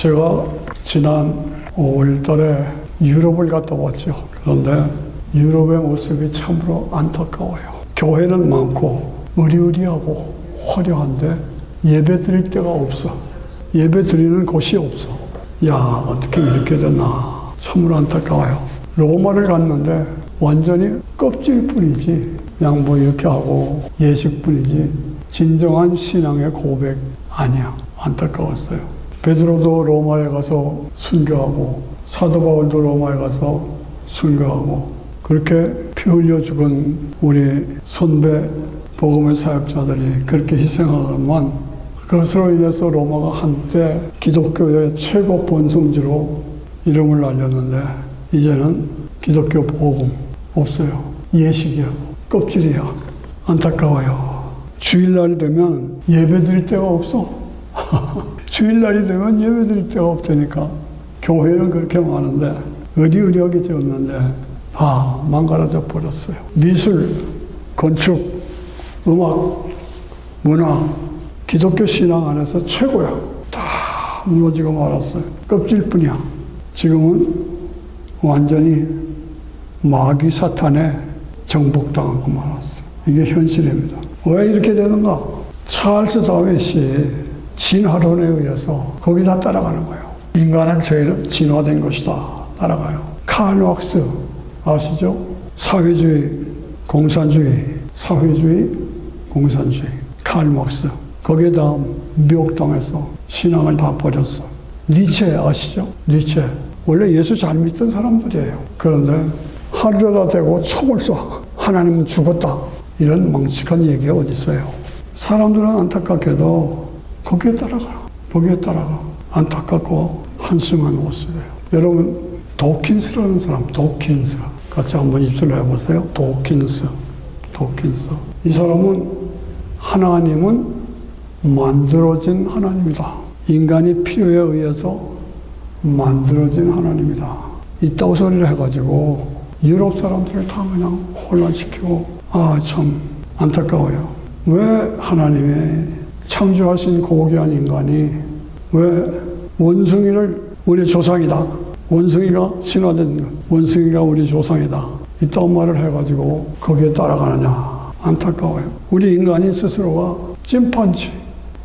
제가 지난 5월 달에 유럽을 갔다 왔죠. 그런데 유럽의 모습이 참으로 안타까워요. 교회는 많고 의리의리하고 화려한데 예배 드릴 데가 없어. 예배 드리는 곳이 없어. 야, 어떻게 이렇게 됐나. 참으로 안타까워요. 로마를 갔는데 완전히 껍질뿐이지, 그냥 뭐 이렇게 하고 예식뿐이지 진정한 신앙의 고백 아니야. 안타까웠어요. 베드로도 로마에 가서 순교하고 사도 바울도 로마에 가서 순교하고 그렇게 피 흘려 죽은 우리 선배 복음의 사역자들이 그렇게 희생하지만 그것으로 인해서 로마가 한때 기독교의 최고 본성지로 이름을 알렸는데 이제는 기독교 복음 없어요. 예식이야. 껍질이야. 안타까워요. 주일날 되면 예배 드릴 데가 없어. 주일날이 되면 예배 드릴 데가 없다니까. 교회는 그렇게 많은데 의리의리하게 지었는데 망가져 버렸어요. 미술, 건축, 음악, 문화, 기독교 신앙 안에서 최고야. 다 무너지고 말았어요. 껍질뿐이야. 지금은 완전히 마귀 사탄에 정복당하고 말았어요. 이게 현실입니다. 왜 이렇게 되는가? 찰스 다윗이 진화론에 의해서 거기다 따라가는 거예요. 인간은 죄로 진화된 것이다. 따라가요. 칼 막스 아시죠? 사회주의, 공산주의, 사회주의, 공산주의. 칼 막스. 거기에다 미혹당해서 신앙을 다 버렸어. 니체 아시죠? 니체. 원래 예수 잘 믿던 사람들이에요. 그런데 하루라도 되고 총을 쏴. 하나님은 죽었다. 이런 망측한 얘기가 어디 있어요. 사람들은 안타깝게도 거기에 따라가. 거기에 따라가. 안타깝고 한심한 모습이에요. 여러분 도킨스라는 사람, 도킨스 같이 한번 입술로 해보세요. 도킨스. 이 사람은 하나님은 만들어진 하나님이다. 인간이 필요에 의해서 만들어진 하나님이다. 이따구 소리를 해가지고 유럽 사람들을 다 그냥 혼란시키고 참 안타까워요. 왜 하나님의 창조하신 고귀한 인간이 왜 원숭이를 우리 조상이다. 원숭이가 신화된 원숭이가 우리 조상이다. 이딴 말을 해가지고 거기에 따라가느냐. 안타까워요. 우리 인간이 스스로가 찐판치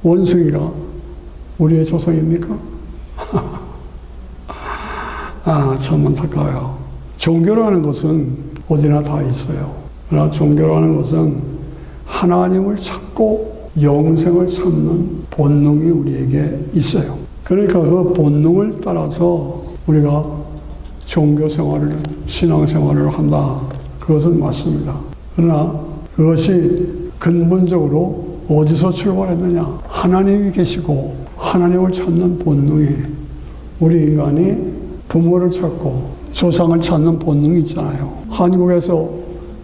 원숭이가 우리의 조상입니까? 참 안타까워요. 종교라는 것은 어디나 다 있어요. 그러나 종교라는 것은 하나님을 찾고 영생을 찾는 본능이 우리에게 있어요. 그러니까 그 본능을 따라서 우리가 종교 생활을, 신앙 생활을 한다. 그것은 맞습니다. 그러나 그것이 근본적으로 어디서 출발했느냐? 하나님이 계시고 하나님을 찾는 본능이 우리 인간이 부모를 찾고 조상을 찾는 본능이 있잖아요. 한국에서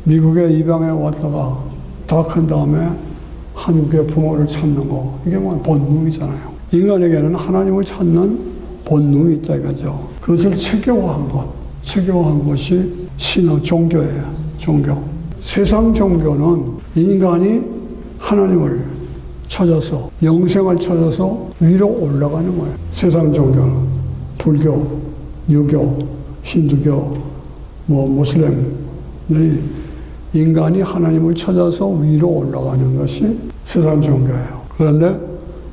미국의 입양에 왔다가 다 큰 다음에 한국의 부모를 찾는 거 이게 뭐 본능이잖아요. 인간에게는 하나님을 찾는 본능이 있다 이거죠. 그것을 체계화한 것이 신앙 종교예요. 종교. 세상 종교는 인간이 하나님을 찾아서 영생을 찾아서 위로 올라가는 거예요. 세상 종교는 불교, 유교, 힌두교, 무슬림들이 인간이 하나님을 찾아서 위로 올라가는 것이 세상 종교예요. 그런데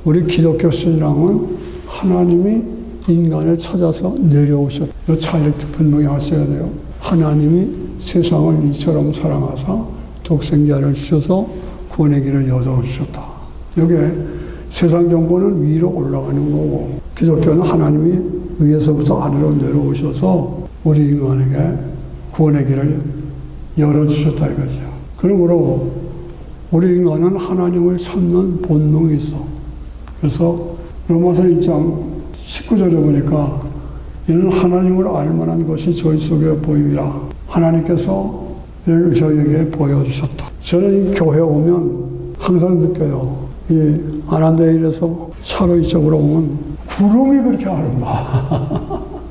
우리 기독교 신앙은 하나님이 인간을 찾아서 내려오셨다. 이 차이를 분명히 하셔야 돼요. 하나님이 세상을 이처럼 사랑하사 독생자를 주셔서 구원의 길을 여셔주셨다. 이게 세상 정보는 위로 올라가는 거고 기독교는 하나님이 위에서부터 아래로 내려오셔서 우리 인간에게 구원의 길을 열어주셨다 이거죠. 그러므로 우리 인간은 하나님을 찾는 본능이 있어. 그래서 로마서 1장 19절에 보니까 이는 하나님을 알만한 것이 저희 속에 보임이라 하나님께서 이를 저희에게 보여주셨다. 저는 이 교회 오면 항상 느껴요. 이 아난데일에서 차로 이쪽으로 오면 구름이 그렇게 아름다워.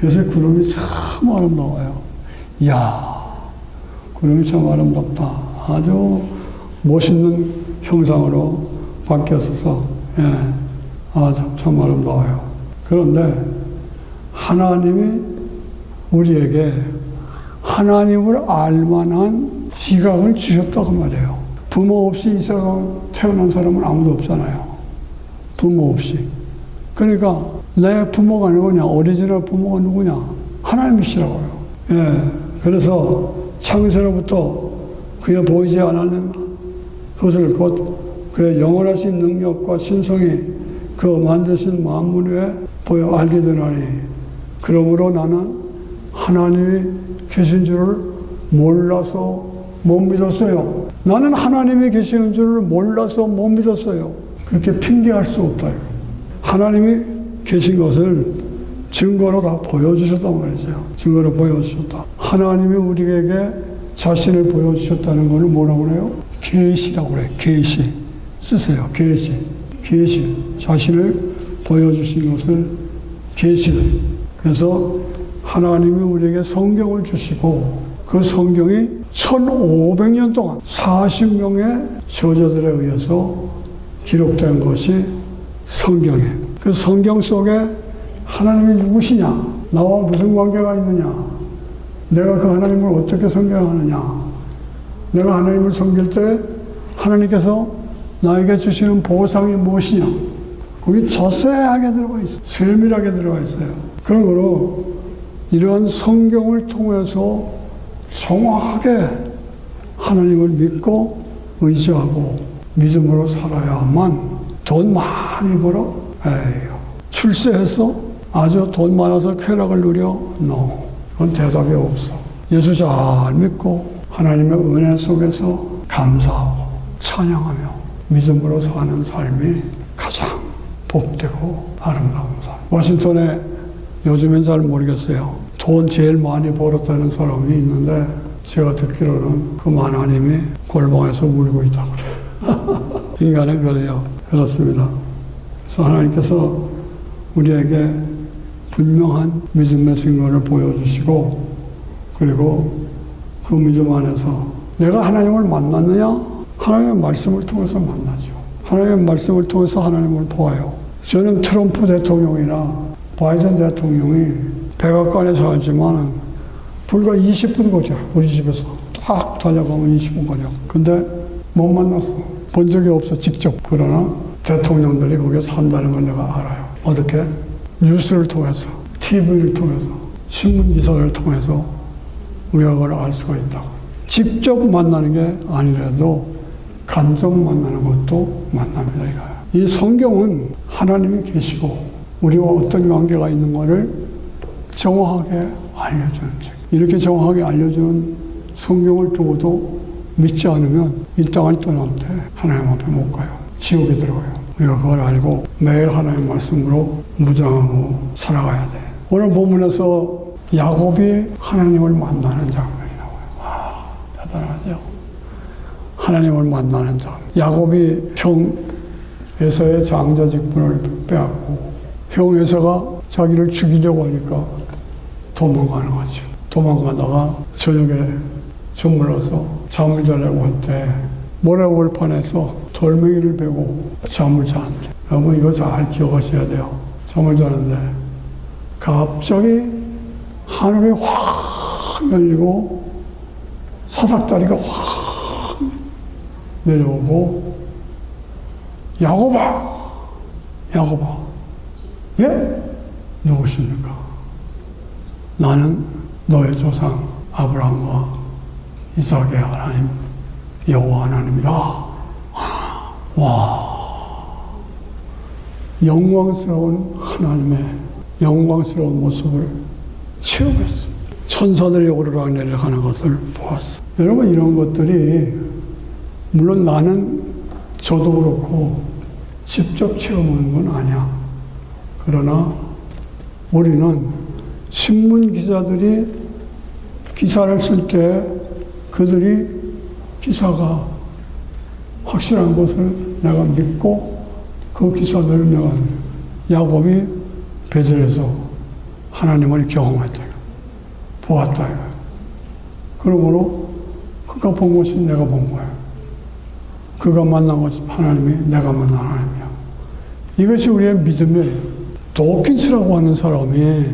요새 구름이 참 아름다워요. 이야, 구름이 참 아름답다. 아주 멋있는 형상으로 바뀌었어서, 참 아름다워요. 그런데 하나님이 우리에게 하나님을 알만한 지각을 주셨다고 말해요. 부모 없이 이 세상 태어난 사람은 아무도 없잖아요. 부모 없이. 그러니까 내 부모가 누구냐? 오리지널 부모가 누구냐? 하나님이시라고요. 예. 그래서 창세로부터 그의 보이지 않는 것을 곧 그의 영원하신 능력과 신성이 그 만드신 만물 위에 보여 알게 되나니 그러므로 나는 하나님이 계신 줄을 몰라서 못 믿었어요. 나는 하나님이 계시는 줄을 몰라서 못 믿었어요. 그렇게 핑계할 수 없다. 하나님이 계신 것을 증거로 다 보여주셨단 말이죠. 증거로 보여주셨다. 하나님이 우리에게 자신을 보여주셨다는 것을 뭐라고 그래요? 계시라고 그래요. 계시. 쓰세요. 계시. 계시. 자신을 보여주신 것을 계시를. 그래서 하나님이 우리에게 성경을 주시고 그 성경이 1500년 동안 40명의 저자들에 의해서 기록된 것이 성경이에요. 그 성경 속에 하나님이 누구시냐? 나와 무슨 관계가 있느냐? 내가 그 하나님을 어떻게 섬겨하느냐? 내가 하나님을 섬길 때 하나님께서 나에게 주시는 보상이 무엇이냐? 거기 자세하게 들어가 있어요. 세밀하게 들어가 있어요. 그런 거로 이러한 성경을 통해서 정확하게 하나님을 믿고 의지하고 믿음으로 살아야만 돈 많이 벌어? 에이, 출세해서 아주 돈 많아서 쾌락을 누려? No. 그건 대답이 없어. 예수 잘 믿고 하나님의 은혜 속에서 감사하고 찬양하며 믿음으로 사는 삶이 가장 복되고 아름다운 삶. 워싱턴에 요즘엔 잘 모르겠어요. 돈 제일 많이 벌었다는 사람이 있는데 제가 듣기로는 그 하나님이 골방에서 울고 있다고 그래요. 인간은 그래요. 그렇습니다. 그래서 하나님께서 우리에게 분명한 믿음의 증거를 보여주시고 그리고 그 믿음 안에서 내가 하나님을 만났느냐? 하나님의 말씀을 통해서 만나죠. 하나님의 말씀을 통해서 하나님을 보아요. 저는 트럼프 대통령이나 바이든 대통령이 백악관에 살지만 불과 20분 거리야. 우리 집에서 딱 달려가면 20분 거리야. 근데 못 만났어. 본 적이 없어 직접. 그러나 대통령들이 거기에 산다는 걸 내가 알아요. 어떻게? 뉴스를 통해서, TV를 통해서, 신문 기사를 통해서 우리가 그걸 알 수가 있다. 직접 만나는 게 아니라도 간접 만나는 것도 만납니다. 이거예요. 이 성경은 하나님이 계시고 우리와 어떤 관계가 있는 것을 정확하게 알려주는 책. 이렇게 정확하게 알려주는 성경을 두고도 믿지 않으면 이 땅을 떠날 때 하나님 앞에 못 가요. 지옥에 들어가요. 우리가 그걸 알고 매일 하나님의 말씀으로 무장하고 살아가야 돼. 오늘 본문에서 야곱이 하나님을 만나는 장면이 나와요. 와, 대단하죠. 하나님을 만나는 장면. 야곱이 형 에서의 장자 직분을 빼앗고 형 에서가 자기를 죽이려고 하니까 도망가는 거죠. 도망가다가 저녁에 저물러서 잠을 자려고 할 때 모래골판에서 돌멩이를 베고 잠을 자는데 여러분 이거 잘 기억하셔야 돼요. 잠을 자는데 갑자기 하늘이 확 열리고 사닥다리가 확 내려오고 야곱아! 야곱아! 예? 누구십니까? 나는 너의 조상 아브라함과 이삭의 하나님 여호와 하나님이다. 와, 영광스러운 하나님의 영광스러운 모습을 체험했습니다. 천사들이 오르락내리락 하는 것을 보았어. 여러분 이런 것들이 물론 나는 저도 그렇고 직접 체험한 건 아니야. 그러나 우리는 신문 기자들이 기사를 쓸 때 그들이 기사가 확실한 것을 내가 믿고 그 기사들을 내가 야곱이 베들에서 하나님을 경험했다. 보았다. 그러므로 그가 본 것이 내가 본 거야. 그가 만난 것이 하나님이 내가 만난 하나님이야. 이것이 우리의 믿음의 도킨스라고 하는 사람이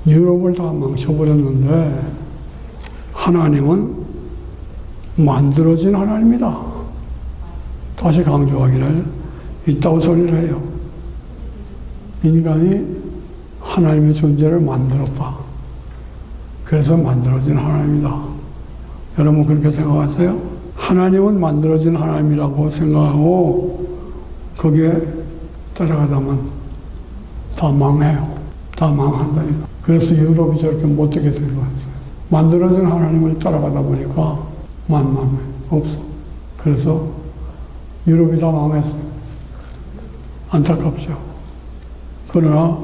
유럽을 다 망쳐버렸는데 하나님은 만들어진 하나님이다. 다시 강조하기를 있다고 소리를 해요. 인간이 하나님의 존재를 만들었다. 그래서 만들어진 하나님이다. 여러분 그렇게 생각하세요? 하나님은 만들어진 하나님이라고 생각하고 거기에 따라가다면 다 망해요. 다 망한다니까. 그래서 유럽이 저렇게 못되게 된 거였어요. 만들어진 하나님을 따라가다 보니까 만남이 없어. 그래서 유럽이 다 망했어요. 안타깝죠. 그러나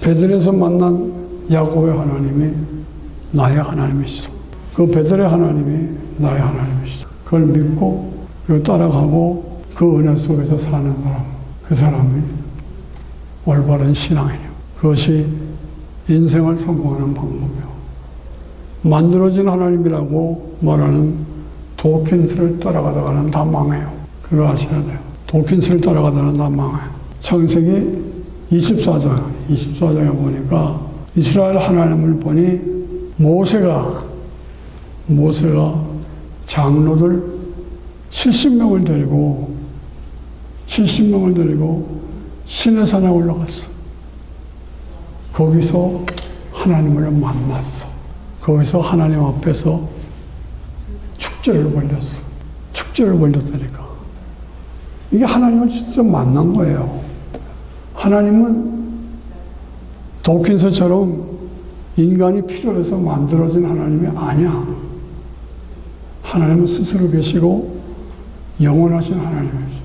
베들에서 만난 야곱의 하나님이 나의 하나님이시죠. 그 베들의 하나님이 나의 하나님이시죠. 그걸 믿고 그리고 따라가고 그 은혜 속에서 사는 사람, 그 사람이 올바른 신앙이에요. 그것이 인생을 성공하는 방법이에요. 만들어진 하나님이라고 말하는 도킨스를 따라가다가는 다 망해요. 그거 아셔야 돼요. 도킨스를 따라가다가는 다 망해요. 창세기 24장에 보니까 이스라엘 하나님을 보니 모세가 장로들 70명을 데리고 시내산에 올라갔어. 거기서 하나님을 만났어. 거기서 하나님 앞에서 축제를 벌였어. 축제를 벌였다니까. 이게 하나님을 진짜 만난 거예요. 하나님은 도킨스처럼 인간이 필요해서 만들어진 하나님이 아니야. 하나님은 스스로 계시고 영원하신 하나님이죠.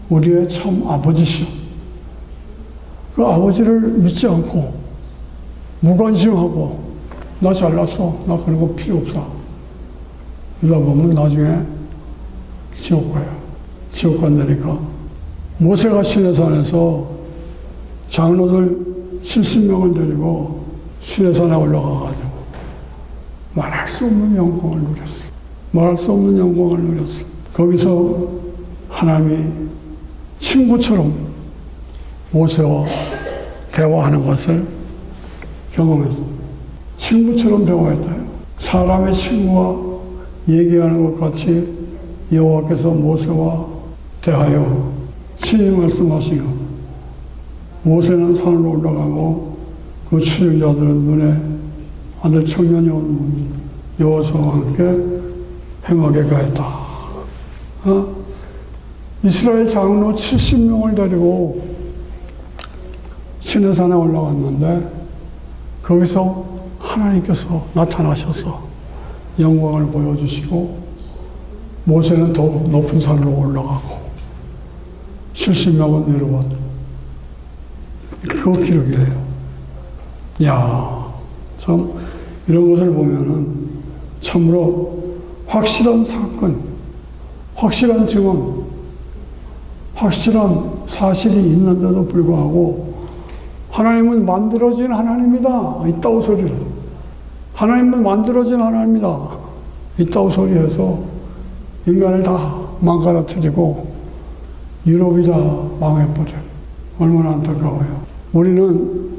우리의 참 아버지시오. 그 아버지를 믿지 않고 무관심하고 나 잘났어. 나 그런 거 필요 없어. 이러다 보면 나중에 지옥 가요. 지옥 간다니까. 모세가 시내산에서 장로들 70명을 데리고 시내산에 올라가가지고 말할 수 없는 영광을 누렸어. 말할 수 없는 영광을 누렸어. 거기서 하나님이 친구처럼 모세와 대화하는 것을 경험했어. 친구처럼 대화했다요. 사람의 친구와 얘기하는 것 같이 여호와께서 모세와 대하여 친히 말씀하시고 모세는 산으로 올라가고 그 추종자들은 눈에 아들 청년이 온 여호수아와 함께 행하게 가했다. 이스라엘 장로 70명을 데리고 시내산에 올라갔는데 거기서 하나님께서 나타나셔서 영광을 보여주시고 모세는 더 높은 산으로 올라가고 70명은 내려왔고 그 기록이에요. 야, 참 이런 것을 보면은 참으로 확실한 사건, 확실한 증언, 확실한 사실이 있는데도 불구하고 하나님은 만들어진 하나님이다. 있다고 소리를. 하나님은 만들어진 하나님이다. 있다고 소리해서 인간을 다 망가뜨리고 유럽이 다 망해버려요. 얼마나 안타까워요. 우리는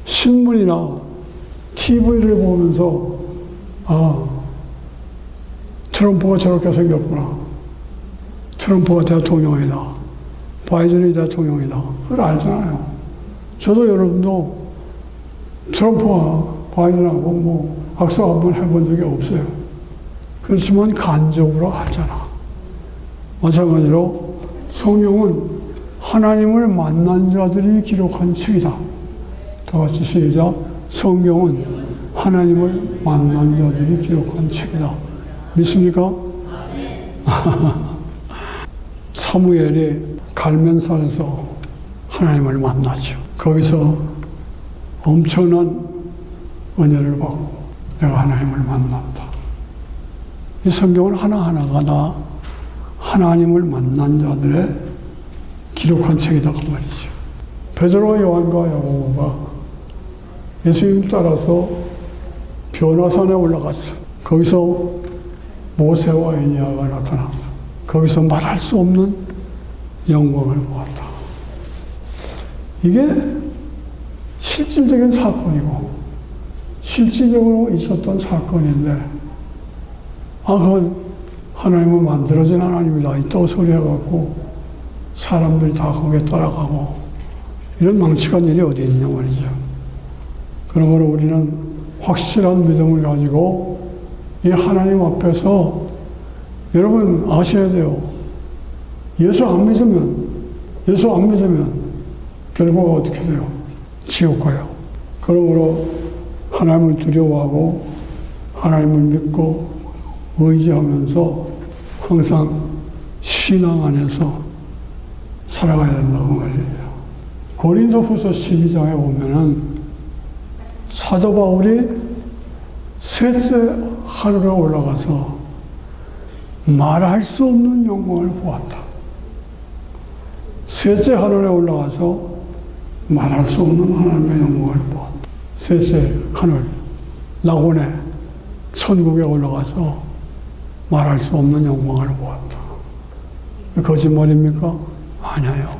신문이나 TV를 보면서 트럼프가 저렇게 생겼구나. 트럼프가 대통령이다. 바이든이 대통령이다. 그걸 알잖아요. 저도 여러분도 트럼프와 바이든하고 악수 한번 해본 적이 없어요. 그렇지만 간접으로 알잖아. 마찬가지로 성경은 하나님을 만난 자들이 기록한 책이다. 다 같이 시작. 성경은 하나님을 만난 자들이 기록한 책이다. 믿습니까? 사무엘이 갈면산에서 하나님을 만나죠. 거기서 엄청난 은혜를 받고 내가 하나님을 만났다. 이 성경은 하나하나가 다 하나님을 만난 자들의 기록한 책이다 그 말이죠. 베드로와 요한과 야고보가 예수님 따라서 변화산에 올라갔어. 거기서 모세와 엘리야가 나타났어. 거기서 말할 수 없는 영광을 보았다. 이게 실질적인 사건이고 실질적으로 있었던 사건인데 그건 하나님은 만들어진 하나님이다 있다고 소리해갖고 사람들이 다 거기에 따라가고 이런 망측한 일이 어디 있냐 말이죠. 그러므로 우리는 확실한 믿음을 가지고 이 하나님 앞에서 여러분 아셔야 돼요. 예수 안 믿으면 결과가 어떻게 돼요? 지옥 가요. 그러므로 하나님을 두려워하고 하나님을 믿고 의지하면서 항상 신앙 안에서 살아가야 된다고 말이에요. 고린도후서 12장에 보면은 사도 바울이 셋째 하늘에 올라가서 말할 수 없는 영광을 보았다. 셋째 하늘에 올라가서 말할 수 없는 하나님의 영광을 보았다. 셋째 하늘, 낙원에 천국에 올라가서 말할 수 없는 영광을 보았다. 거짓말입니까? 아니에요.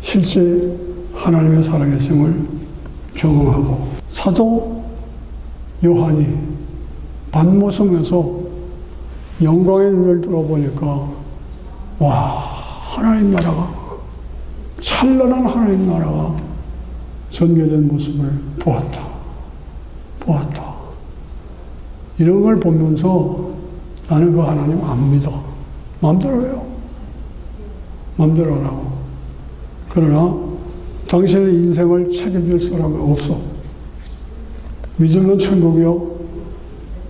실제 하나님의 살아계심을 경험하고 사도 요한이 반모섬에서 영광의 눈을 들어보니까 와, 하나님 나라가 찬란한 하나님 나라가 전개된 모습을 보았다. 이런 걸 보면서 나는 그 하나님 안 믿어. 마음대로 해요. 마음대로 하라고. 그러나 당신의 인생을 책임질 사람은 없어. 믿으면 천국이요,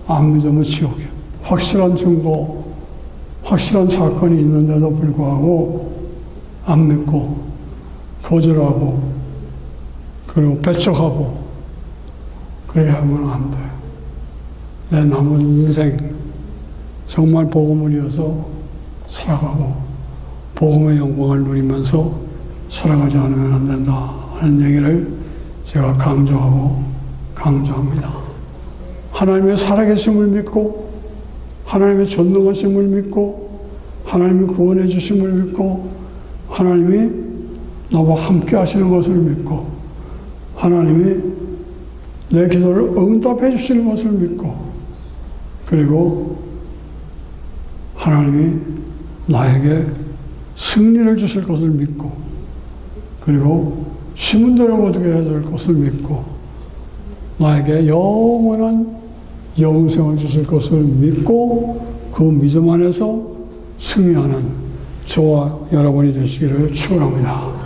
안 믿으면 지옥이요. 확실한 증거, 확실한 사건이 있는데도 불구하고 안 믿고 거절하고 그리고 배척하고 그렇게 하면 안 돼. 내 남은 인생 정말 복음을 이어서 살아가고 복음의 영광을 누리면서 살아가지 않으면 안 된다 하는 얘기를 제가 강조합니다. 하나님의 살아계심을 믿고 하나님의 전능하심을 믿고 하나님이 구원해 주심을 믿고 하나님이 나와 함께 하시는 것을 믿고 하나님이 내 기도를 응답해 주시는 것을 믿고 그리고 하나님이 나에게 승리를 주실 것을 믿고 그리고 심은 대로 얻게 해야 될 것을 믿고 나에게 영원한 영생을 주실 것을 믿고 그 믿음 안에서 승리하는 저와 여러분이 되시기를 축원합니다.